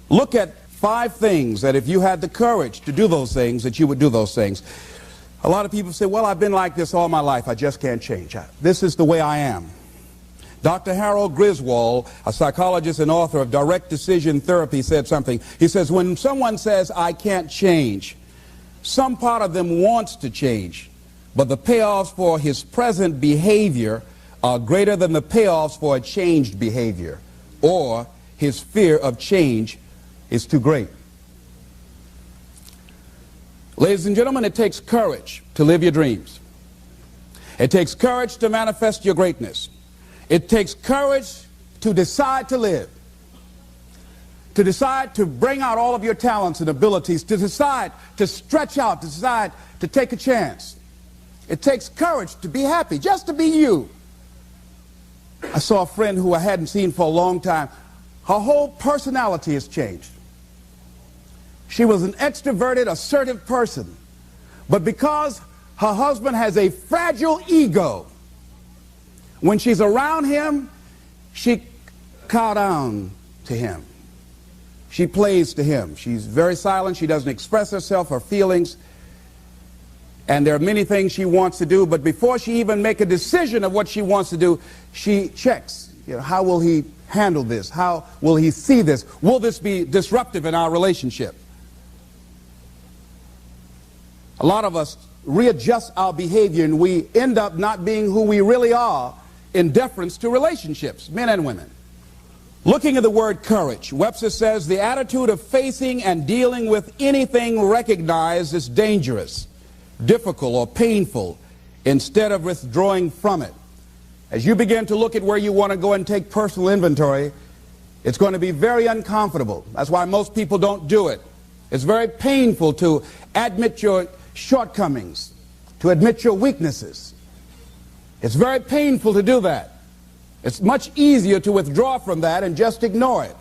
Look at 5 things that if you had the courage to do those things, that you would do those things. A lot of people say, well, I've been like this all my life. I just can't change. This is the way I am. Dr. Harold Griswold, a psychologist and author of Direct Decision Therapy, said something. He says, when someone says, I can't change, some part of them wants to change, but the payoffs for his present behavior are greater than the payoffs for a changed behavior, or his fear of change is too great. Ladies and gentlemen, it takes courage to live your dreams. It takes courage to manifest your greatness. It takes courage to decide to live, to decide to bring out all of your talents and abilities, to decide to stretch out, to decide to take a chance. It takes courage to be happy, just to be you. I saw a friend who I hadn't seen for a long time. Her whole personality has changed. She was an extroverted, assertive person. But because her husband has a fragile ego, when she's around him, she cows down to him. She plays to him. She's very silent. She doesn't express herself, her feelings. And there are many things she wants to do, but before she even makes a decision of what she wants to do, she checks. How will he handle this? How will he see this? Will this be disruptive in our relationship? A lot of us readjust our behavior and we end up not being who we really are in deference to relationships, men and women. Looking at the word courage, Webster says the attitude of facing and dealing with anything recognized as dangerous, difficult, or painful instead of withdrawing from it. As you begin to look at where you want to go and take personal inventory, it's going to be very uncomfortable. That's why most people don't do it. It's very painful to admit your shortcomings, to admit your weaknesses. It's very painful to do that. It's much easier to withdraw from that and just ignore it.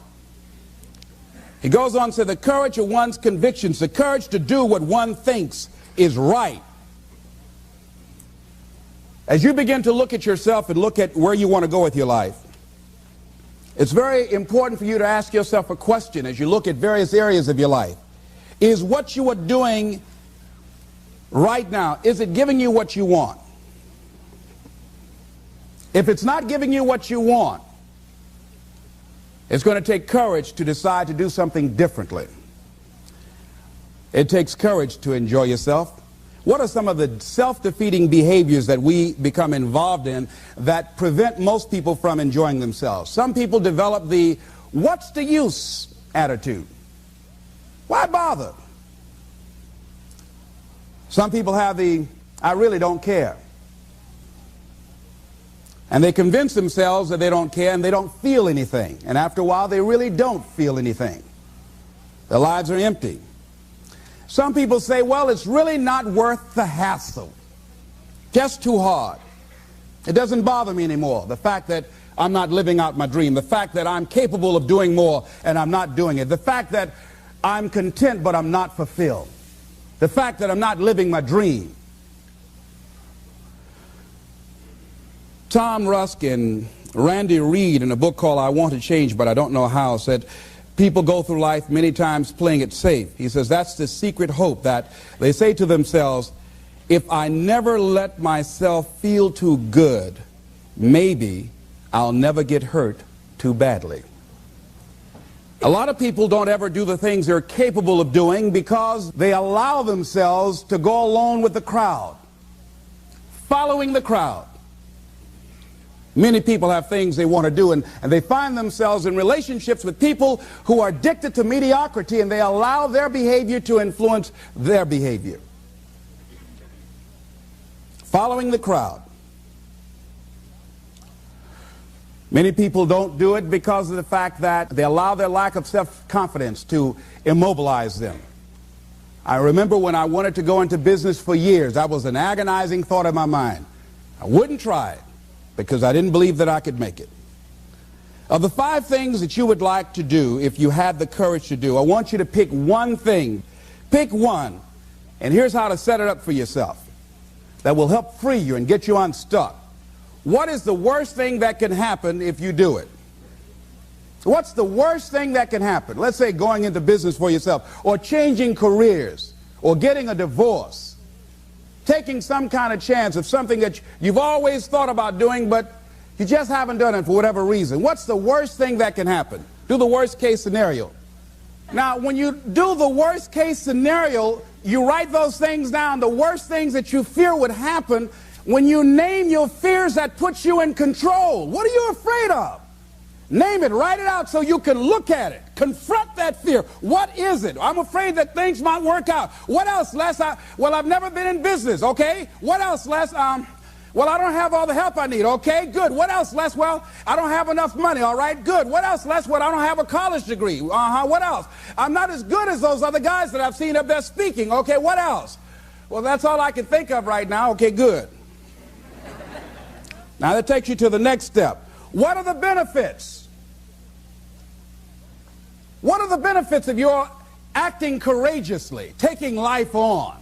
He goes on to say the courage of one's convictions, the courage to do what one thinks is right. As you begin to look at yourself and look at where you want to go with your life, it's very important for you to ask yourself a question as you look at various areas of your life. Is what you are doing right now, is it giving you what you want? If it's not giving you what you want, it's going to take courage to decide to do something differently. It takes courage to enjoy yourself. What are some of the self-defeating behaviors that we become involved in that prevent most people from enjoying themselves? Some people develop the "what's the use" attitude. Why bother? Some people have the "I really don't care." And they convince themselves that they don't care and they don't feel anything. And after a while, they really don't feel anything. Their lives are empty. Some people say, well, it's really not worth the hassle. Just too hard. It doesn't bother me anymore. The fact that I'm not living out my dream. The fact that I'm capable of doing more and I'm not doing it. The fact that I'm content but I'm not fulfilled. The fact that I'm not living my dream. Tom Rusk and Randy Reed, in a book called I Want to Change But I Don't Know How, said people go through life many times playing it safe. He says that's the secret hope, that they say to themselves, if I never let myself feel too good, maybe I'll never get hurt too badly. A lot of people don't ever do the things they're capable of doing because they allow themselves to go along with the crowd, following the crowd. Many people have things they want to do, and they find themselves in relationships with people who are addicted to mediocrity, and they allow their behavior to influence their behavior. Following the crowd. Many people don't do it because of the fact that they allow their lack of self-confidence to immobilize them. I remember when I wanted to go into business for years, that was an agonizing thought in my mind. I wouldn't try it, because I didn't believe that I could make it. Of the 5 things that you would like to do if you had the courage to do, I want you to pick one thing. Pick one. And here's how to set it up for yourself that will help free you and get you unstuck. What is the worst thing that can happen if you do it? What's the worst thing that can happen? Let's say going into business for yourself, or changing careers, or getting a divorce, taking some kind of chance of something that you've always thought about doing, but you just haven't done it for whatever reason. What's the worst thing that can happen? Do the worst case scenario. Now, when you do the worst case scenario, you write those things down, the worst things that you fear would happen. When you name your fears, that puts you in control. What are you afraid of? Name it, write it out so you can look at it. Confront that fear. What is it? I'm afraid that things might work out. What else, Les? Well, I've never been in business, okay? What else, Les? Well, I don't have all the help I need, okay? Good. What else, Les? Well, I don't have enough money, all right? Good. What else, Les? Well, I don't have a college degree. What else? I'm not as good as those other guys that I've seen up there speaking, okay? What else? Well, that's all I can think of right now, okay? Good. Now, that takes you to the next step. What are the benefits? What are the benefits of your acting courageously, taking life on?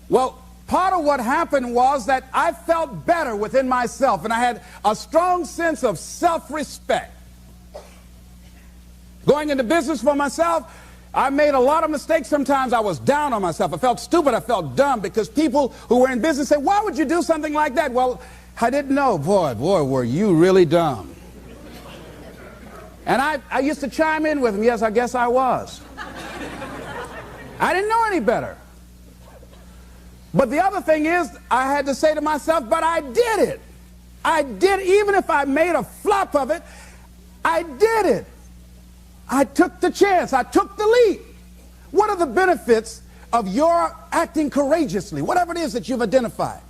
Well, part of what happened was that I felt better within myself, and I had a strong sense of self-respect. Going into business for myself, I made a lot of mistakes. Sometimes I was down on myself. I felt stupid. I felt dumb because people who were in business said, why would you do something like that? Well, I didn't know. Boy, were you really dumb. And I used to chime in with them. Yes, I guess I was. I didn't know any better. But the other thing is, I had to say to myself, but I did it. I did, even if I made a flop of it, I did it. I took the chance. I took the leap. What are the benefits of your acting courageously? Whatever it is that you've identified.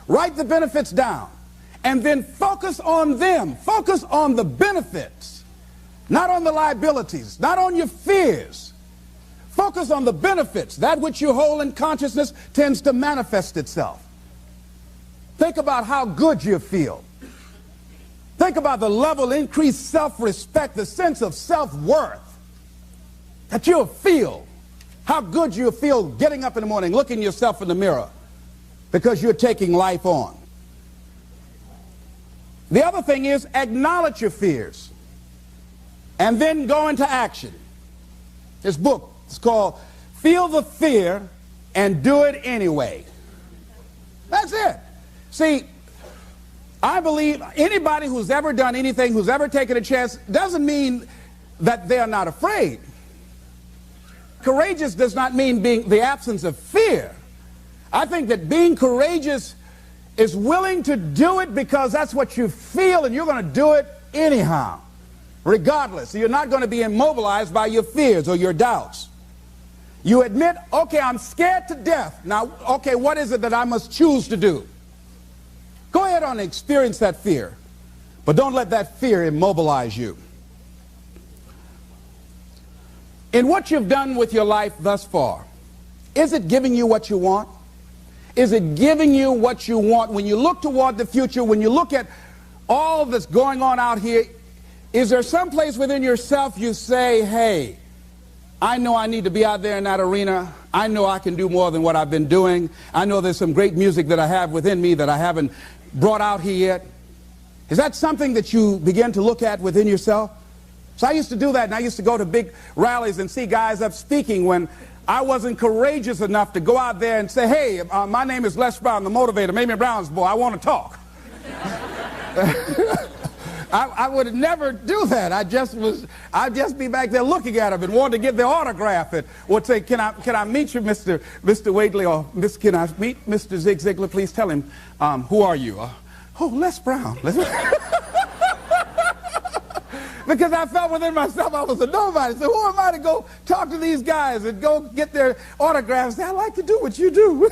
Write the benefits down and then focus on them. Focus on the benefits, not on the liabilities, not on your fears. Focus on the benefits. That which you hold in consciousness tends to manifest itself. Think about how good you feel. Think about the level of increased self-respect, the sense of self-worth that you'll feel. How good you'll feel getting up in the morning, looking yourself in the mirror, because you're taking life on. The other thing is, acknowledge your fears and then go into action. This book is called Feel the Fear and Do It Anyway. That's it. See, I believe anybody who's ever done anything, who's ever taken a chance, doesn't mean that they're not afraid. Courageous does not mean being the absence of fear. I think that being courageous is willing to do it because that's what you feel, and you're going to do it anyhow, regardless. So you're not going to be immobilized by your fears or your doubts. You admit, okay, I'm scared to death. Now, okay, what is it that I must choose to do? Go ahead and experience that fear, but don't let that fear immobilize you. In what you've done with your life thus far, is it giving you what you want? Is it giving you what you want? When you look toward the future, when you look at all that's going on out here, is there some place within yourself you say, hey, I know I need to be out there in that arena. I know I can do more than what I've been doing. I know there's some great music that I have within me that I haven't brought out here yet. Is that something that you begin to look at within yourself? So I used to do that, and I used to go to big rallies and see guys up speaking when I wasn't courageous enough to go out there and say, hey, my name is Les Brown, the motivator, Mamie Brown's boy, I want to talk. I would never do that. I'd just be back there looking at them and want to get their autograph and would say, can I meet you, Mr. Waitley, or can I meet Mr. Zig Ziglar? Please tell him, who are you? Oh, Les Brown. Because I felt within myself I was a nobody. So who am I to go talk to these guys and go get their autographs? I'd like to do what you do.